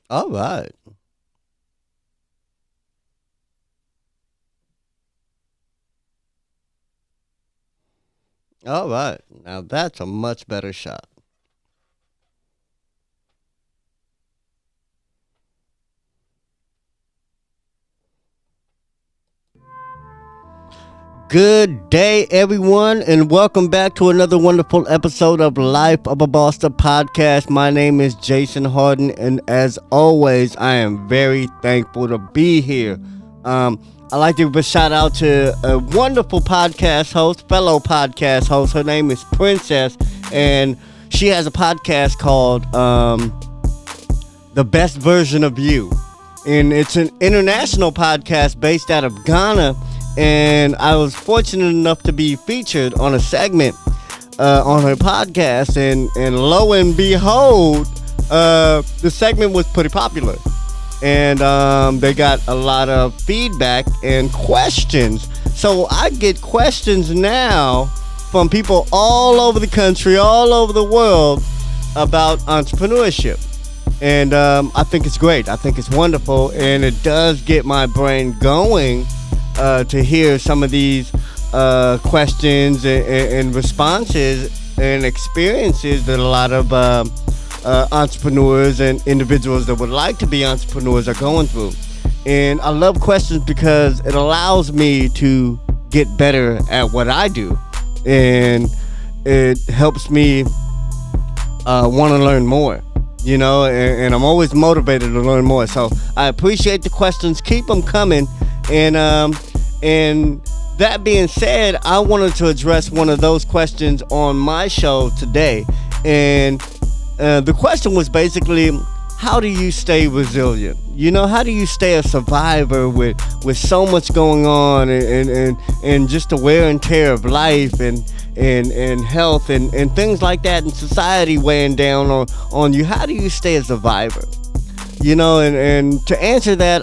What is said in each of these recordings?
All right. All right. Now that's a much better shot. Good day, everyone, and welcome back to another wonderful episode of Life of a Bossa podcast. My name is Jason Hardin, and as always, I am very thankful to be here. I'd like to give a shout out to a wonderful podcast host, fellow podcast host. Her name is Princess, and she has a podcast called The Best Version of You. And it's an international podcast based out of Ghana. And I was fortunate enough to be featured on a segment on her podcast. And lo and behold, the segment was pretty popular. And they got a lot of feedback and questions. So I get questions now from people all over the country, all over the world about entrepreneurship. And I think it's great. I think it's wonderful. And it does get my brain going to hear some of these questions and responses and experiences that a lot of entrepreneurs and individuals that would like to be entrepreneurs are going through. And I love questions because it allows me to get better at what I do. And it helps me want to learn more. And I'm always motivated to learn more. So I appreciate the questions. Keep them coming. And that being said, I wanted to address one of those questions on my show today. And the question was basically, how do you stay resilient? How do you stay a survivor with so much going on and just the wear and tear of life and health and things like that, and society weighing down on you? How do you stay a survivor? And to answer that,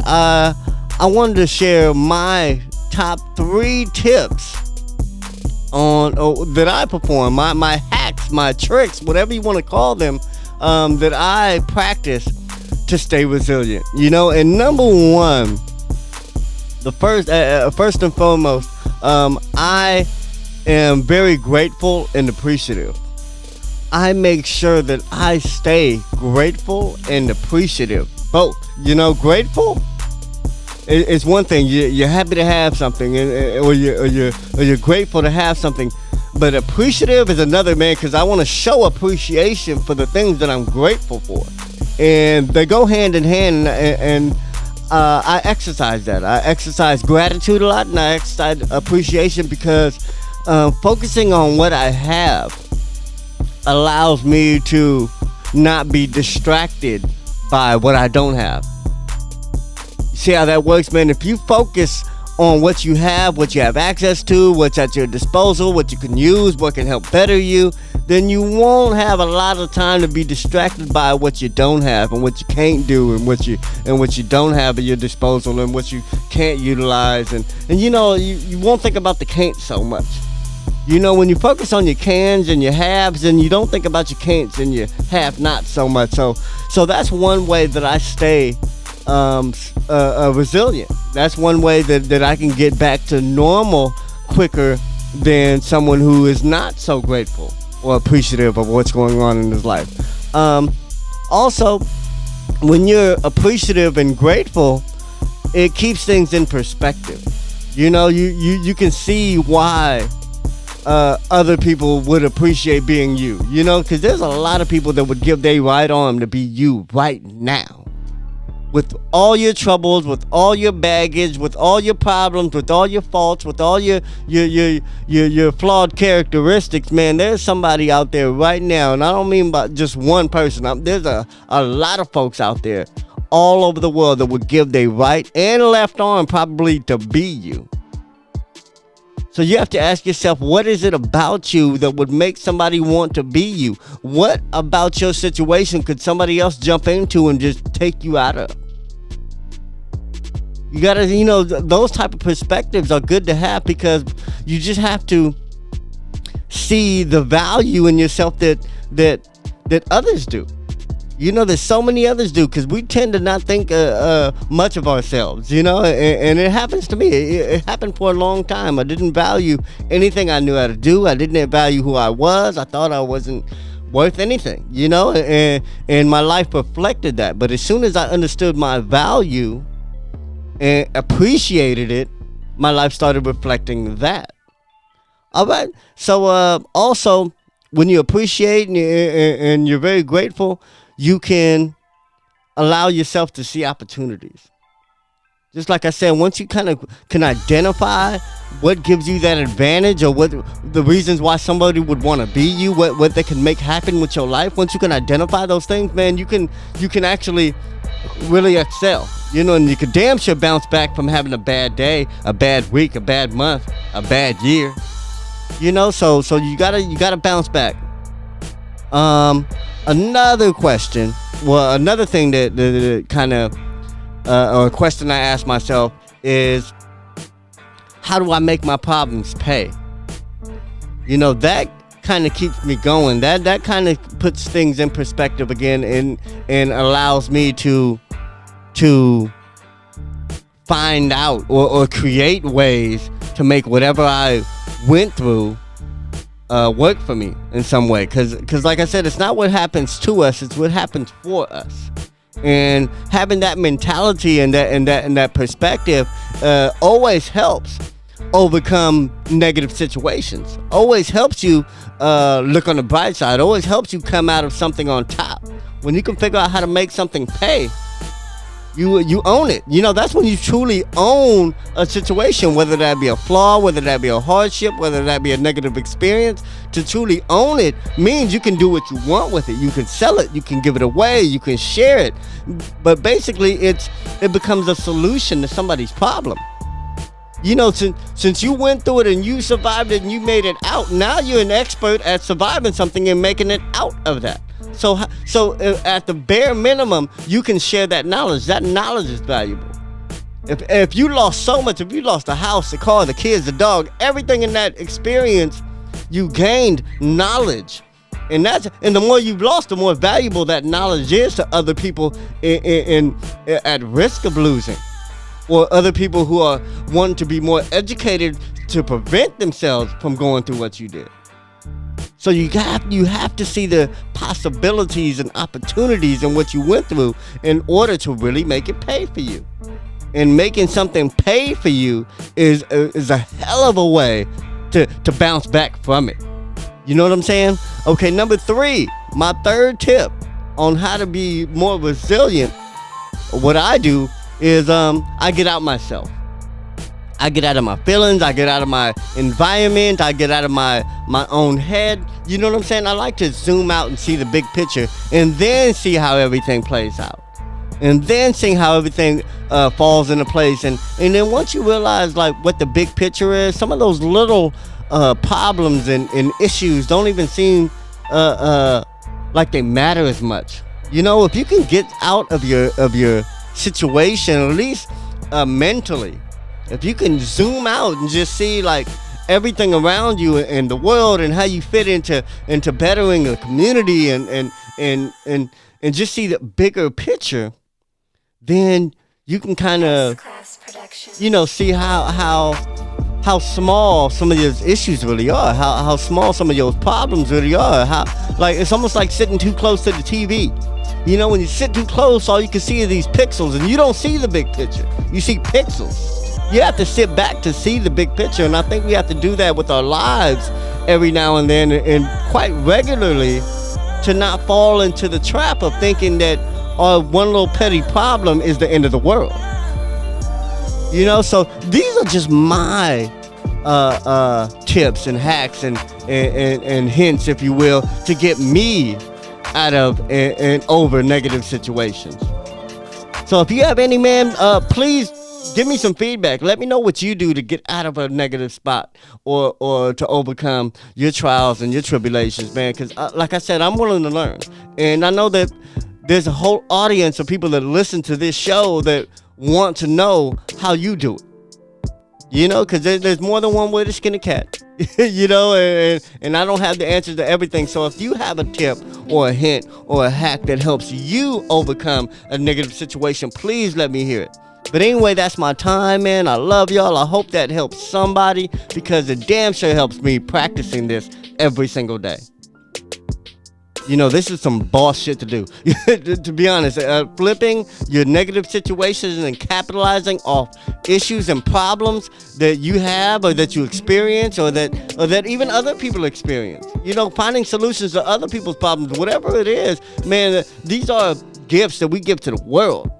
I wanted to share my top 3 tips that I perform, my hacks, my tricks, whatever you want to call them, that I practice to stay resilient. And number one, first and foremost, I am very grateful and appreciative. I make sure that I stay grateful and appreciative. Both. Grateful, it's one thing. You're happy to have something, or you're grateful to have something. But appreciative is another, man, because I want to show appreciation for the things that I'm grateful for. And they go hand in hand, and I exercise that. I exercise gratitude a lot, and I exercise appreciation because focusing on what I have allows me to not be distracted by what I don't have. You see how that works, man? If you focus on what you have access to, what's at your disposal, what you can use, what can help better you, then you won't have a lot of time to be distracted by what you don't have and what you can't do and what you don't have at your disposal and what you can't utilize, and you won't think about the can't so much. When you focus on your cans and your haves, then you don't think about your can'ts and your have not so much. So that's one way that I stay resilient. That's one way that I can get back to normal quicker than someone who is not so grateful or appreciative of what's going on in his life. Also, when you're appreciative and grateful, it keeps things in perspective. You can see why other people would appreciate being you. Because there's a lot of people that would give their right arm to be you right now. With all your troubles, with all your baggage, with all your problems, with all your faults, with all your flawed characteristics, man, there's somebody out there right now, and I don't mean about just one person. There's a lot of folks out there all over the world that would give their right and left arm probably to be you. So you have to ask yourself, what is it about you that would make somebody want to be you? What about your situation could somebody else jump into and just take you out of? You gotta, those type of perspectives are good to have because you just have to see the value in yourself that others do. There's so many others do, because we tend to not think much of ourselves, and it happens to me. It happened for a long time. I didn't value anything I knew how to do. I didn't value who I was. I thought I wasn't worth anything, and my life reflected that. But as soon as I understood my value and appreciated it, my life started reflecting that. All right. So also, when you appreciate and you're very grateful, you can allow yourself to see opportunities. Just like I said, once you kind of can identify what gives you that advantage, or what the reasons why somebody would want to be you, what they can make happen with your life, once you can identify those things, man, you can actually really excel. And you can damn sure bounce back from having a bad day, a bad week, a bad month, a bad year. So you gotta bounce back. Another question, another thing that kind of, or a question I ask myself is, how do I make my problems pay? That kind of keeps me going. That kind of puts things in perspective again, and allows me to find out or create ways to make whatever I went through work for me in some way, because like I said, it's not what happens to us, it's what happens for us. And having that mentality and that perspective always helps overcome negative situations, always helps you look on the bright side, always helps you come out of something on top. When you can figure out how to make something pay, you own it. That's when you truly own a situation, whether that be a flaw, whether that be a hardship, whether that be a negative experience. To truly own it means you can do what you want with it. You can sell it, you can give it away, you can share it. But basically, it becomes a solution to somebody's problem. Since you went through it and you survived it and you made it out, now you're an expert at surviving something and making it out of that. So at the bare minimum, you can share that knowledge. That knowledge is valuable. If you lost so much, if you lost the house, the car, the kids, the dog, everything in that experience, you gained knowledge. And the more you've lost, the more valuable that knowledge is to other people at risk of losing, or other people who are wanting to be more educated to prevent themselves from going through what you did. So you have to see the possibilities and opportunities in what you went through in order to really make it pay for you. And making something pay for you is a hell of a way to bounce back from it. You know what I'm saying? Okay, number 3, my third tip on how to be more resilient. What I do is I get out myself. I get out of my feelings, I get out of my environment, I get out of my own head. You know what I'm saying? I like to zoom out and see the big picture, and then see how everything plays out. And then seeing how everything falls into place. And then once you realize like what the big picture is, some of those little problems and issues don't even seem like they matter as much. If you can get out of your situation, at least mentally, if you can zoom out and just see like everything around you and the world and how you fit into bettering the community and just see the bigger picture, then you can kind of see how small some of those issues really are, how small some of those problems really are. How, like, it's almost like sitting too close to the TV. When you sit too close, all you can see are these pixels, and you don't see the big picture. You see pixels. You have to sit back to see the big picture, and I think we have to do that with our lives every now and then, and quite regularly, to not fall into the trap of thinking that our one little petty problem is the end of the world. So these are just my tips and hacks and hints, if you will, to get me out of and over negative situations. So if you have any, man, please give me some feedback. Let me know what you do to get out of a negative spot or to overcome your trials and your tribulations, man. Because like I said, I'm willing to learn. And I know that there's a whole audience of people that listen to this show that want to know how you do it. Because there's more than one way to skin a cat. and I don't have the answers to everything. So if you have a tip or a hint or a hack that helps you overcome a negative situation, please let me hear it. But anyway, that's my time, man. I love y'all. I hope that helps somebody, because it damn sure helps me practicing this every single day. This is some boss shit to do. To be honest, flipping your negative situations and capitalizing off issues and problems that you have or that you experience or that even other people experience. Finding solutions to other people's problems, whatever it is, man, these are gifts that we give to the world.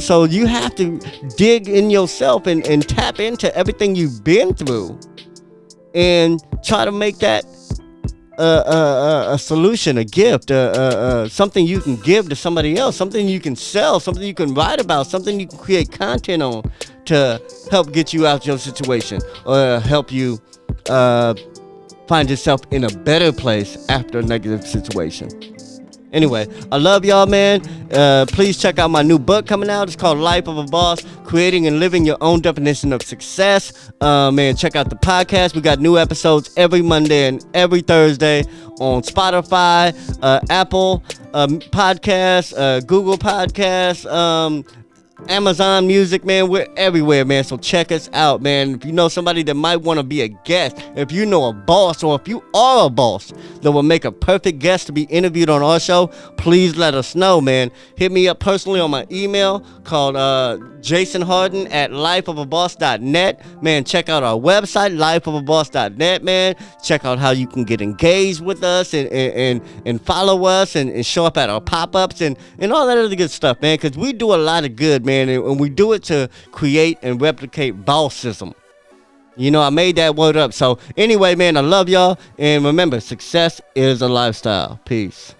So you have to dig in yourself and tap into everything you've been through and try to make that a solution, a gift, something you can give to somebody else, something you can sell, something you can write about, something you can create content on to help get you out your situation or help you find yourself in a better place after a negative situation. Anyway, I love y'all, man. Please check out my new book coming out. It's called Life of a Boss, Creating and Living Your Own Definition of Success. Man, check out the podcast. We got new episodes every Monday and every Thursday on Spotify, Apple Podcasts, Google Podcasts, Amazon Music, man. We're everywhere, man. So check us out, man. If you know somebody that might want to be a guest, if you know a boss, or if you are a boss that will make a perfect guest to be interviewed on our show, please let us know, man. Hit me up personally on my email called Jason Hardin at lifeofaboss.net. Man, check out our website, lifeofaboss.net, man. Check out how you can get engaged with us and follow us and show up at our pop-ups and all that other good stuff, man, because we do a lot of good, man, and we do it to create and replicate bossism. I made that word up. So anyway, man, I love y'all, and remember, success is a lifestyle. Peace.